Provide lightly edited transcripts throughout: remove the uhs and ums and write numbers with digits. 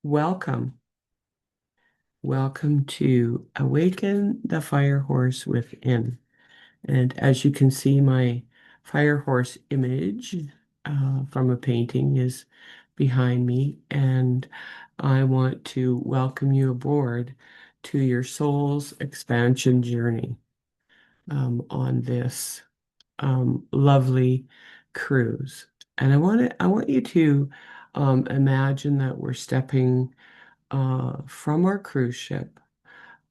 Welcome. Welcome to Awaken the Fire Horse Within. And as you can see, my fire horse image from a painting is behind me. And I want to welcome you aboard to your soul's expansion journey on this lovely cruise. And I want you to imagine that we're stepping from our cruise ship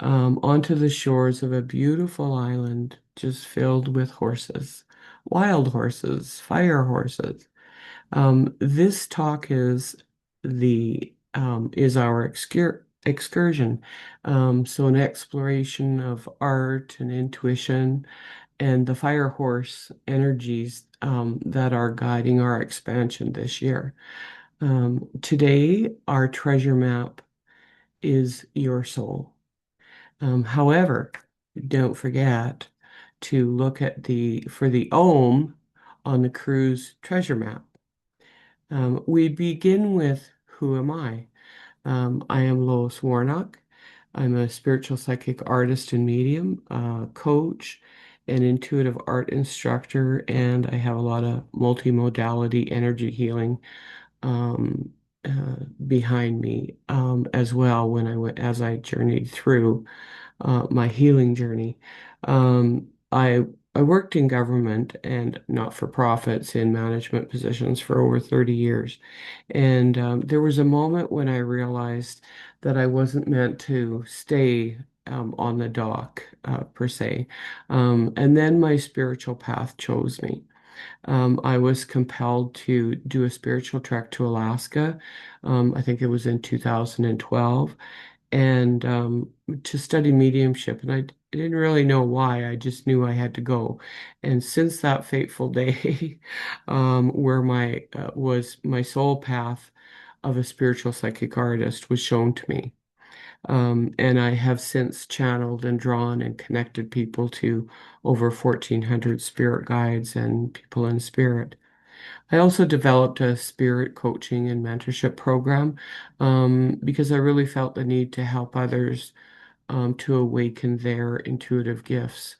onto the shores of a beautiful island just filled with horses, wild horses, fire horses. This talk is our excursion. So an exploration of art and intuition and the fire horse energies that are guiding our expansion this year. Today, our treasure map is your soul. However, don't forget to look at for the ohm on the cruise treasure map. We begin with who am I? I am Lois Warnock. I'm a spiritual psychic artist and medium, coach, an intuitive art instructor, and I have a lot of multimodality energy healing um, behind me as well when as I journeyed through my healing journey. I worked in government and not-for-profits in management positions for over 30 years. And there was a moment when I realized that I wasn't meant to stay on the dock per se. And then my spiritual path chose me. I was compelled to do a spiritual trek to Alaska. I think it was in 2012 and to study mediumship. And I didn't really know why. I just knew I had to go. And since that fateful day, where my soul path of a spiritual psychic artist was shown to me. And I have since channeled and drawn and connected people to over 1,400 spirit guides and people in spirit. I also developed a spirit coaching and mentorship program because I really felt the need to help others to awaken their intuitive gifts.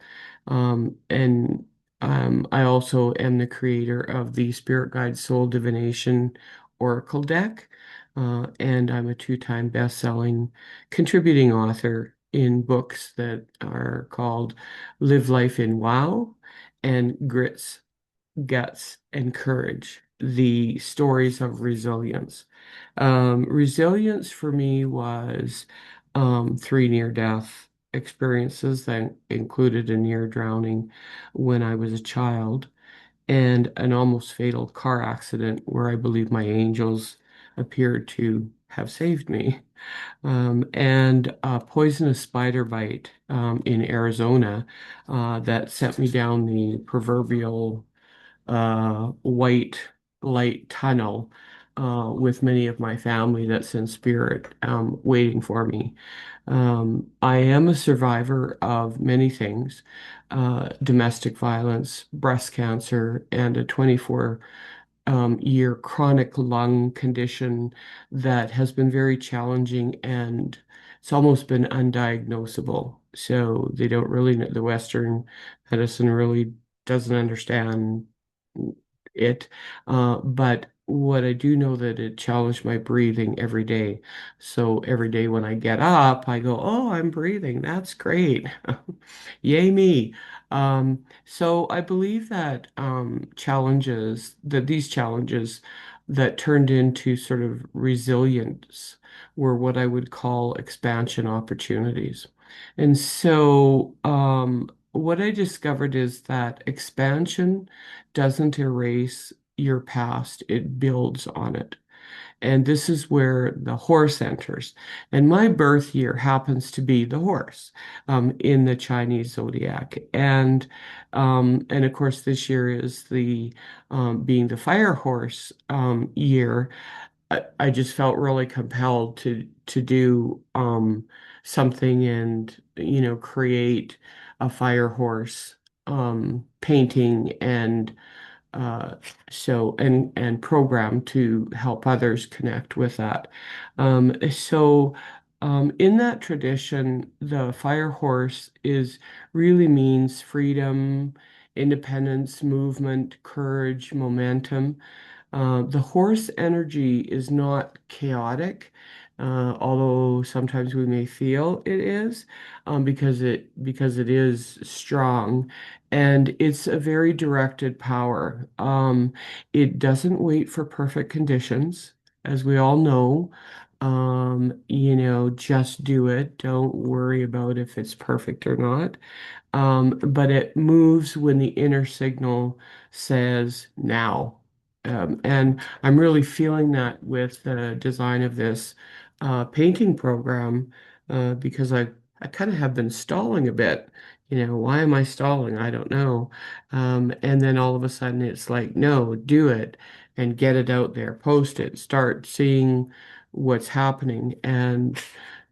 And I also am the creator of the Spirit Guide Soul Divination Oracle deck, and I'm a two-time best-selling contributing author in books that are called Live Life in Wow and Grits, Guts, and Courage, the stories of resilience. Resilience for me was three near-death experiences that included a near drowning when I was a child and an almost fatal car accident where I believe my angels appeared to have saved me. And a poisonous spider bite in Arizona that sent me down the proverbial white light tunnel with many of my family that's in spirit waiting for me. I am a survivor of many things, domestic violence, breast cancer, and a 24 year chronic lung condition that has been very challenging and it's almost been undiagnosable. So they don't really know, the Western medicine really doesn't understand it. But what I do know that it challenged my breathing every day. So every day when I get up, I go, oh, I'm breathing. That's great. Yay me. So I believe that these challenges that turned into sort of resilience were what I would call expansion opportunities. And so what I discovered is that expansion doesn't erase your past, it builds on it. And this is where the horse enters. And my birth year happens to be the horse in the Chinese zodiac. And of course, this year is the being the fire horse year. I just felt really compelled to do something and create a fire horse painting and Uh, and program to help others connect with that. In that tradition, the fire horse is really means freedom, independence, movement, courage, momentum. The horse energy is not chaotic, although sometimes we may feel it is, because it is strong, and it's a very directed power. It doesn't wait for perfect conditions, as we all know. Just do it. Don't worry about if it's perfect or not. But it moves when the inner signal says now. And I'm really feeling that with the design of this painting program, because I kind of have been stalling a bit. Why am I stalling? I don't know. And then all of a sudden it's like, no, do it and get it out there, post it, start seeing what's happening. And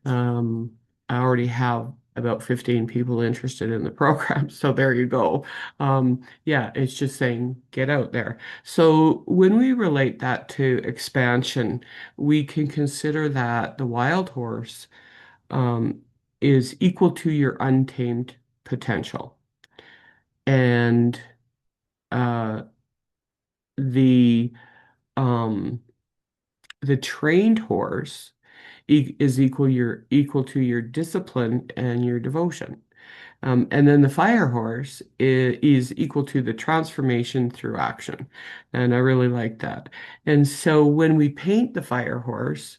um, I already have about 15 people interested in the program. So there you go. Yeah, it's just saying get out there. So when we relate that to expansion, we can consider that the wild horse um, is equal to your untamed potential. And uh, the um, the trained horse is equal to your discipline and your devotion. And then the fire horse is equal to the transformation through action. And I really like that. And so when we paint the fire horse,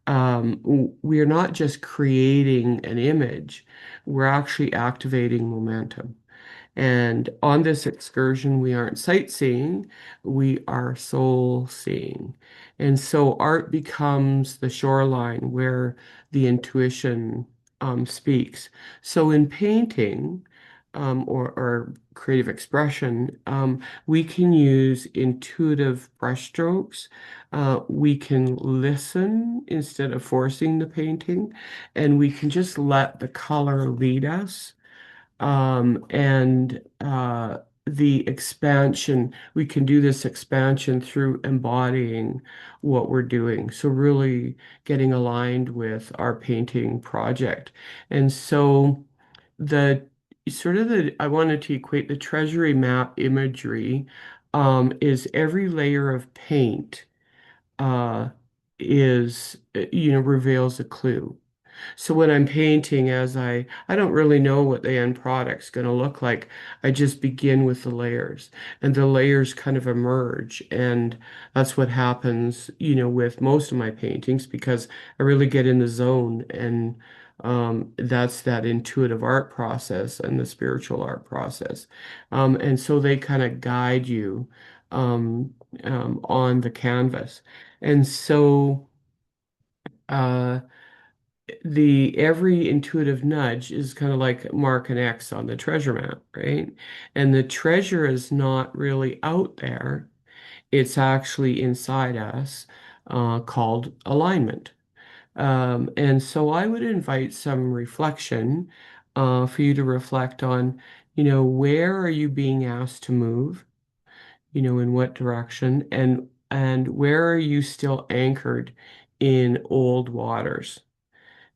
we are not just creating an image, we're actually activating momentum. And on this excursion, we aren't sightseeing, we are soul seeing. And so art becomes the shoreline where the intuition speaks. So in painting or creative expression, we can use intuitive brushstrokes. We can listen instead of forcing the painting, and we can just let the color lead us. And the expansion, we can do this expansion through embodying what we're doing. So really getting aligned with our painting project. And so the I wanted to equate the treasury map imagery is every layer of paint uh, reveals a clue. So when I'm painting, I don't really know what the end product's going to look like. I just begin with the layers, and the layers kind of emerge, and that's what happens, with most of my paintings because I really get in the zone, and that's that intuitive art process and the spiritual art process, and so they kind of guide you on the canvas, and so. Uh, the every intuitive nudge is kind of like mark an X on the treasure map, right? And the treasure is not really out there. It's actually inside us, called alignment. And so I would invite some reflection, for you to reflect on, where are you being asked to move? In what direction, and where are you still anchored in old waters?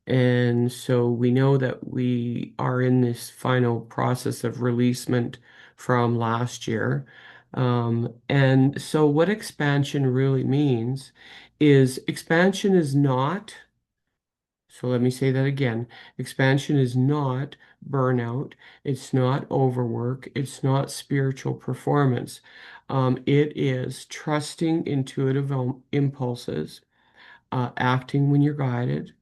And so we know that we are in this final process of releasement from last year. And so what expansion really means is expansion is not, so let me say that again. Expansion is not burnout. It's not overwork. It's not spiritual performance. It is trusting intuitive impulses, acting when you're guided,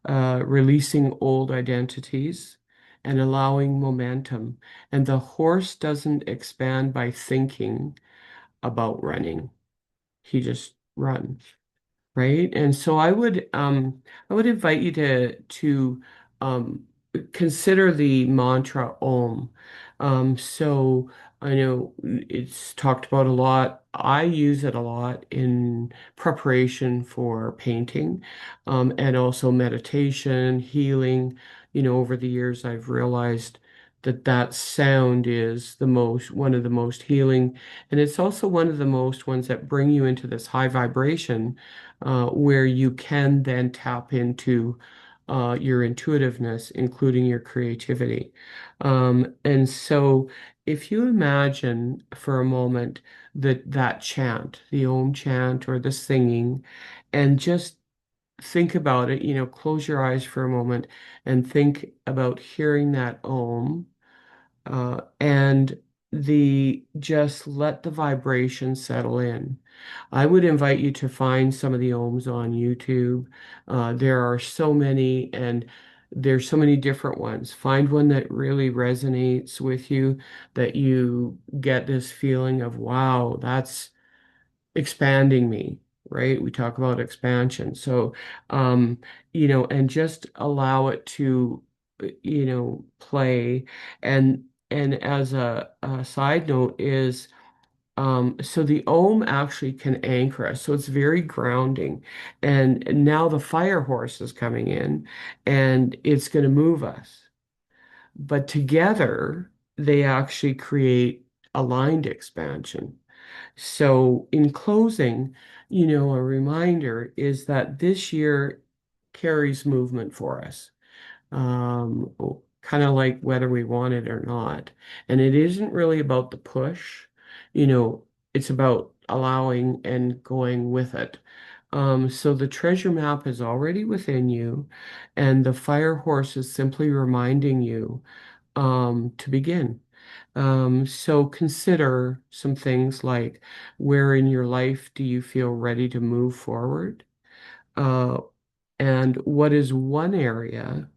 releasing old identities, and allowing momentum. And the horse doesn't expand by thinking about running. He just runs, right? And so I would invite you to um, consider the mantra Om. So I know it's talked about a lot. I use it a lot in preparation for painting, and also meditation, healing. Over the years, I've realized that sound is one of the most healing, and it's also one of the most ones that bring you into this high vibration, where you can then tap into your intuitiveness, including your creativity. And so if you imagine for a moment that chant, the Om chant or the singing, and just think about it, close your eyes for a moment and think about hearing that Om, and just let the vibration settle in. I would invite you to find some of the ohms on YouTube. There are so many, and there's so many different ones. Find one that really resonates with you, that you get this feeling of, wow, that's expanding me, right? We talk about expansion. So, um, and just allow it to, play. And as a side note is, so the ohm actually can anchor us. So it's very grounding. And now the fire horse is coming in and it's going to move us. But together, they actually create aligned expansion. So, in closing, a reminder is that this year carries movement for us, kind of like whether we want it or not. And it isn't really about the push, you know, it's about allowing and going with it. So the treasure map is already within you, and the fire horse is simply reminding you to begin. So consider some things like, where in your life do you feel ready to move forward? Uh, and what is one area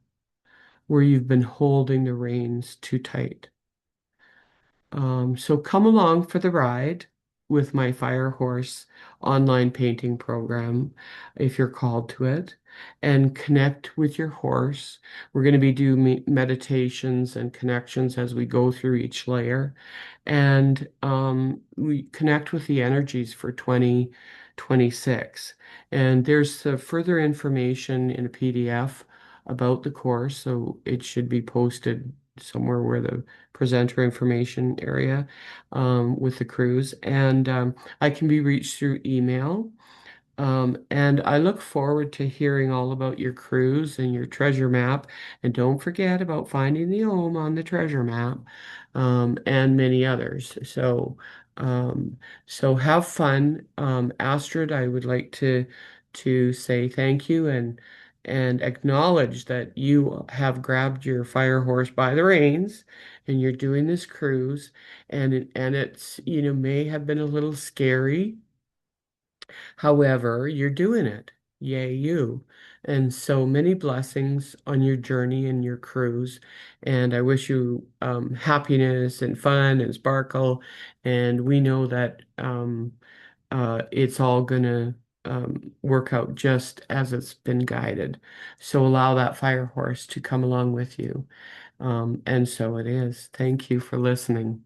where you've been holding the reins too tight? So come along for the ride with my Fire Horse online painting program, if you're called to it, and connect with your horse. We're going to be doing meditations and connections as we go through each layer, and we connect with the energies for 2026. And there's further information in a PDF about the course, so it should be posted somewhere where the presenter information area, with the cruise. And I can be reached through email. And I look forward to hearing all about your cruise and your treasure map. And don't forget about finding the home on the treasure map, and many others. Um, so have fun. Astrid, I would like to say thank you and acknowledge that you have grabbed your fire horse by the reins and you're doing this cruise, and it's, may have been a little scary. However, you're doing it. Yay, you. And so many blessings on your journey and your cruise. And I wish you happiness and fun and sparkle. And we know that it's all going to work out just as it's been guided. So allow that fire horse to come along with you. And so it is. Thank you for listening.